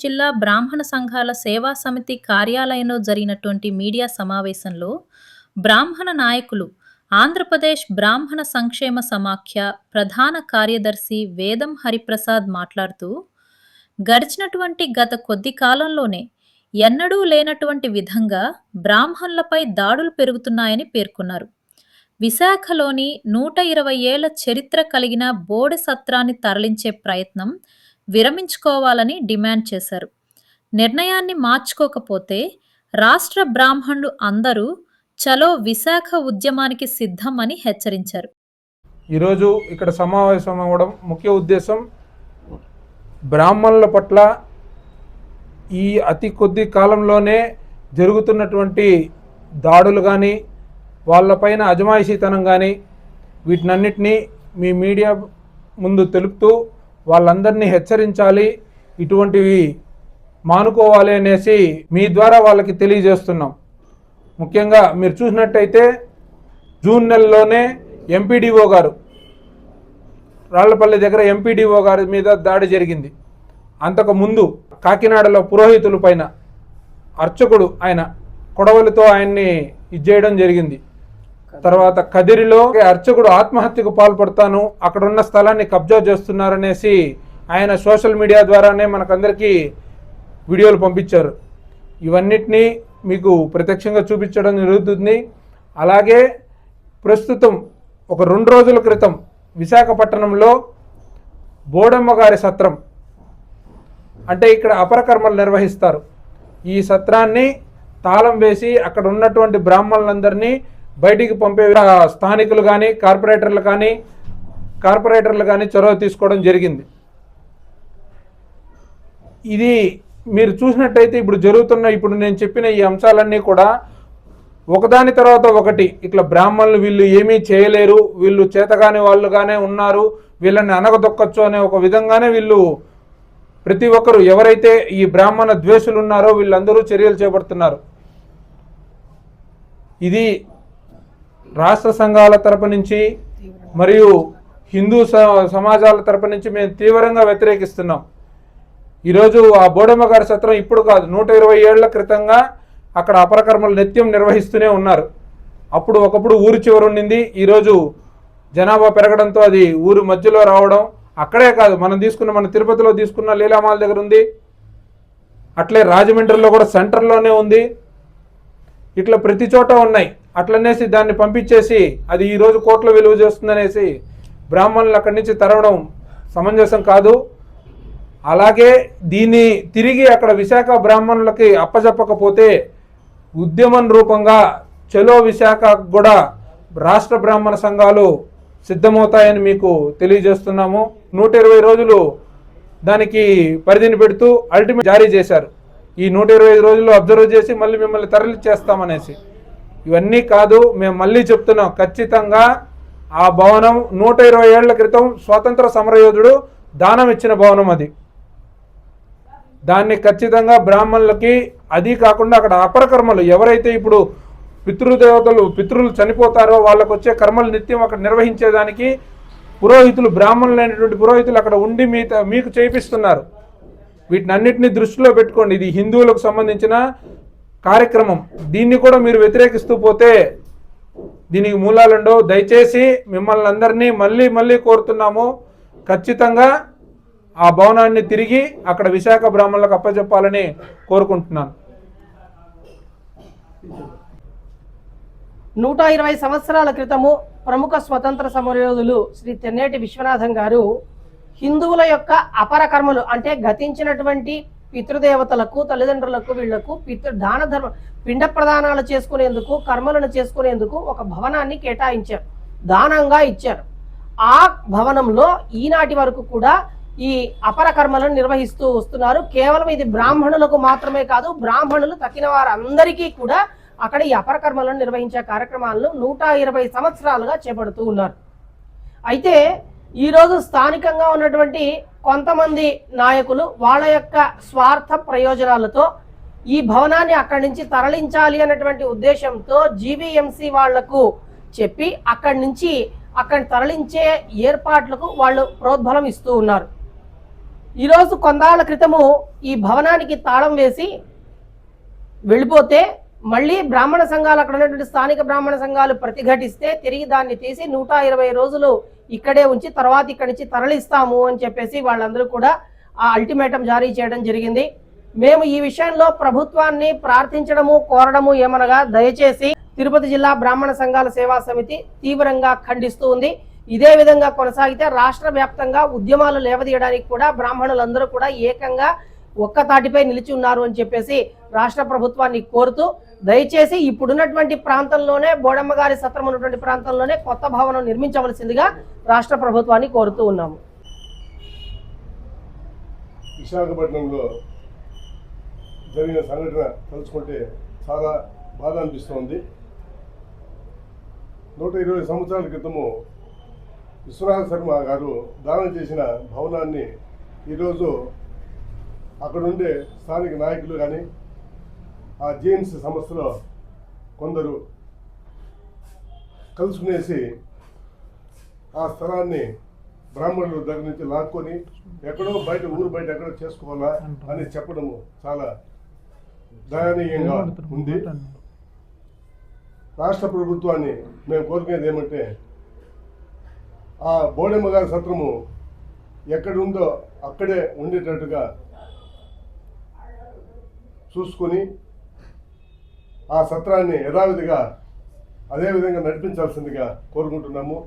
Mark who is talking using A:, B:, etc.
A: జిల్లా బ్రాహ్మణ సంఘాల సేవా సమితి కార్యాలయంలో జరిగినటువంటి మీడియా సమావేశంలో బ్రాహ్మణ నాయకులు ఆంధ్రప్రదేశ్ బ్రాహ్మణ సంక్షేమ సమాఖ్య ప్రధాన కార్యదర్శి వేదం హరిప్రసాద్ మాట్లాడుతూ గడిచినటువంటి గత కొద్ది కాలంలోనే ఎన్నడూ లేనటువంటి విధంగా బ్రాహ్మణులపై దాడులు పెరుగుతున్నాయని పేర్కొన్నారు. విశాఖలోని 120 ఏళ్ల చరిత్ర కలిగిన బోడె సత్రాన్ని తరలించే ప్రయత్నం విరమించుకోవాలని డిమాండ్ చేశారు. నిర్ణయాన్ని మార్చుకోకపోతే రాష్ట్ర బ్రాహ్మణులు అందరూ చలో విశాఖ ఉద్యమానికి సిద్ధం అని హెచ్చరించారు.
B: ఈరోజు ఇక్కడ సమావేశం అవ్వడం ముఖ్య ఉద్దేశం బ్రాహ్మణుల పట్ల ఈ అతి కొద్ది కాలంలోనే జరుగుతున్నటువంటి దాడులు కానీ వాళ్ళపైన అజమాయిషీతనం కానీ వీటినన్నిటినీ మీ మీడియా ముందు తెలుపుతూ వాళ్ళందరినీ హెచ్చరించాలి, ఇటువంటివి మానుకోవాలి అనేసి మీ ద్వారా వాళ్ళకి తెలియజేస్తున్నాం. ముఖ్యంగా మీరు చూసినట్టయితే జూన్ నెలలోనే ఎంపీడీఓ గారు రాళ్లపల్లి దగ్గర ఎంపీడీఓ గారి మీద దాడి జరిగింది. అంతకుముందు కాకినాడలో పురోహితుల పైన అర్చకుడు ఆయన కొడవలితో ఆయన్ని ఇచ్చేయడం జరిగింది. తర్వాత కదిరిలో అర్చకుడు ఆత్మహత్యకు పాల్పడతాను, అక్కడున్న స్థలాన్ని కబ్జా చేస్తున్నారనేసి ఆయన సోషల్ మీడియా ద్వారానే మనకందరికీ వీడియోలు పంపించారు. ఇవన్నిటినీ మీకు ప్రత్యక్షంగా చూపించడం జరుగుతుంది. అలాగే ప్రస్తుతం ఒక 2 రోజుల క్రితం విశాఖపట్నంలో బోడమ్మ గారి సత్రం, అంటే ఇక్కడ అపరకర్మలు నిర్వహిస్తారు. ఈ సత్రాన్ని తాళం వేసి అక్కడ ఉన్నటువంటి బ్రాహ్మణులందరినీ బయటికి పంపే స్థానికులు కానీ కార్పొరేటర్లు కానీ చొరవ తీసుకోవడం జరిగింది. ఇది మీరు చూసినట్టయితే ఇప్పుడు నేను చెప్పిన ఈ అంశాలన్నీ కూడా ఒకదాని తర్వాత ఒకటి ఇట్లా బ్రాహ్మణులు వీళ్ళు ఏమీ చేయలేరు, వీళ్ళు చేతగాని వాళ్ళుగానే ఉన్నారు, వీళ్ళని అనగదొక్కచ్చు అనే ఒక విధంగానే వీళ్ళు ప్రతి ఒక్కరు ఎవరైతే ఈ బ్రాహ్మణ ద్వేషులు ఉన్నారో వీళ్ళందరూ చర్యలు చేపడుతున్నారు. ఇది రాష్ట్ర సంఘాల తరపు నుంచి మరియు హిందూ సమాజాల తరపు నుంచి మేము తీవ్రంగా వ్యతిరేకిస్తున్నాం. ఈరోజు ఆ బోడమ్మ గారి సత్రం ఇప్పుడు కాదు, 120 ఏళ్ల క్రితంగా అక్కడ అపరకర్మలు నిత్యం నిర్వహిస్తూనే ఉన్నారు. ఒకప్పుడు ఊరి చివరి ఉండింది, ఈరోజు జనాభా పెరగడంతో అది ఊరి మధ్యలో రావడం. అక్కడే కాదు, మన తిరుపతిలో తీసుకున్న లీలామాల దగ్గర ఉంది, అట్లే రాజమండ్రిలో కూడా సెంటర్లోనే ఉంది, ఇట్లా ప్రతి చోట ఉన్నాయి. అట్లనేసి దాన్ని పంపించేసి అది ఈరోజు కోట్ల విలువ చేస్తుందనేసి బ్రాహ్మణులు అక్కడి నుంచి తరవడం సమంజసం కాదు. అలాగే దీన్ని తిరిగి అక్కడ విశాఖ బ్రాహ్మణులకి అప్పజెప్పకపోతే ఉద్యమం రూపంగా చలో విశాఖ కూడా రాష్ట్ర బ్రాహ్మణ సంఘాలు సిద్ధమవుతాయని మీకు తెలియజేస్తున్నాము. 120 రోజులు దానికి పరిధిని పెడుతూ అల్టిమేట్ జారీ చేశారు. ఈ 125 రోజులు అబ్జర్వ్ చేసి మళ్ళీ మిమ్మల్ని తరలిచ్చేస్తామనేసి. ఇవన్నీ కాదు, మేము మళ్ళీ చెప్తున్నాం, ఖచ్చితంగా ఆ భవనం 120 ఏళ్ల క్రితం స్వాతంత్ర సమరయోధుడు దానం ఇచ్చిన భవనం అది. దాన్ని ఖచ్చితంగా బ్రాహ్మణులకి, అది కాకుండా అక్కడ అపరకర్మలు ఎవరైతే ఇప్పుడు పితృలు చనిపోతారో వాళ్ళకు వచ్చే కర్మలు నిత్యం అక్కడ నిర్వహించేదానికి పురోహితులు, బ్రాహ్మణులైనటువంటి పురోహితులు అక్కడ ఉండి మీకు చేయిస్తున్నారు. వీటినన్నిటిని దృష్టిలో పెట్టుకోండి. ఇది హిందువులకు సంబంధించిన కార్యక్రమం. దీన్ని కూడా మీరు వ్యతిరేకిస్తూ పోతే దీనికి మూలాలుండవు. దయచేసి మిమ్మల్ని అందరినీ మళ్ళీ కోరుతున్నాము, ఖచ్చితంగా ఆ భవనాన్ని తిరిగి అక్కడ విశాఖ బ్రాహ్మణులకు అప్పచెప్పాలని కోరుకుంటున్నాను.
C: 120 సంవత్సరాల క్రితము ప్రముఖ స్వతంత్ర సమరయోధులు శ్రీ తెన్నేటి విశ్వనాథం గారు హిందువుల యొక్క అపర కర్మలు, అంటే గతించినటువంటి పితృదేవతలకు, తల్లిదండ్రులకు, వీళ్లకు దాన ధర్మ పిండ ప్రదానాలు చేసుకునేందుకు, కర్మలను చేసుకునేందుకు ఒక భవనాన్ని కేటాయించారు, దానంగా ఇచ్చారు. ఆ భవనంలో ఈనాటి వరకు కూడా ఈ అపర కర్మలను నిర్వహిస్తూ వస్తున్నారు. కేవలం ఇది బ్రాహ్మణులకు మాత్రమే కాదు, బ్రాహ్మణులు తక్కిన వారందరికీ కూడా అక్కడ ఈ అపర కర్మలను నిర్వహించే కార్యక్రమాలను 120 సంవత్సరాలుగా చేపడుతూ ఉన్నారు. అయితే ఈరోజు స్థానికంగా ఉన్నటువంటి కొంతమంది నాయకులు వాళ్ళ యొక్క స్వార్థ ప్రయోజనాలతో ఈ భవనాన్ని అక్కడి నుంచి తరలించాలి అన్నటువంటి ఉద్దేశంతో జీవీఎంసీ వాళ్లకు చెప్పి అక్కడి తరలించే ఏర్పాట్లకు వాళ్ళు ప్రోద్బలం ఇస్తూ ఉన్నారు. ఈరోజు కొందాళ్ళ క్రితము ఈ భవనానికి తాళం వేసి వెళ్ళిపోతే మళ్ళీ బ్రాహ్మణ సంఘాలు, అక్కడ ఉన్నటువంటి స్థానిక బ్రాహ్మణ సంఘాలు ప్రతిఘటిస్తే తిరిగి దాన్ని తీసి 120 రోజులు ఇక్కడే ఉంచి తర్వాత ఇక్కడి నుంచి తరలిస్తాము అని చెప్పేసి వాళ్ళందరూ కూడా ఆ అల్టిమేటం జారీ చేయడం జరిగింది. మేము ఈ విషయంలో ప్రభుత్వాన్ని ప్రార్థించడము, కోరడము ఏమనగా, దయచేసి తిరుపతి జిల్లా బ్రాహ్మణ సంఘాల సేవా సమితి తీవ్రంగా ఖండిస్తూ ఉంది. ఇదే విధంగా కొనసాగితే రాష్ట్ర వ్యాప్తంగా ఉద్యమాలు లేవదీయడానికి కూడా బ్రాహ్మణులందరూ కూడా ఏకంగా ఒక్కతాటిపై నిలిచి ఉన్నారు అని చెప్పేసి రాష్ట్ర ప్రభుత్వాన్ని కోరుతూ, దయచేసి ఇప్పుడున్నటువంటి ప్రాంతంలోనే, బోడమ్మ గారి సత్రం ఉన్నటువంటి ప్రాంతంలోనే కొత్త భవనం నిర్మించవలసిందిగా రాష్ట్ర ప్రభుత్వాన్ని కోరుతూ ఉన్నాము.
D: విశాఖపట్నంలో జరిగిన సంఘటన తలుచుకుంటే చాలా బాధ అనిపిస్తోంది. 120 సంవత్సరాల క్రితము విశ్వనాథ శర్మ గారు దానం చేసిన భవనాన్ని ఈరోజు అక్కడుండే స్థానిక నాయకులు కానీ, ఆ జేఎన్సీ సంస్థలో కొందరు కలుసుకునేసి ఆ స్థలాన్ని బ్రాహ్మణుల దగ్గర నుంచి లాక్కొని ఎక్కడో బయట, ఊరు బయట ఎక్కడో చేసుకోవాలా అని చెప్పడము చాలా దయనీయంగా ఉంది. రాష్ట్ర ప్రభుత్వాన్ని మేము కోరుకునేది ఏమంటే, ఆ బోడెమ్మ గారి సత్రము ఎక్కడుందో అక్కడే ఉండేటట్టుగా చూసుకొని ఆ సత్రాన్ని యథావిధిగా అదేవిధంగా నడిపించాల్సిందిగా కోరుకుంటున్నాము.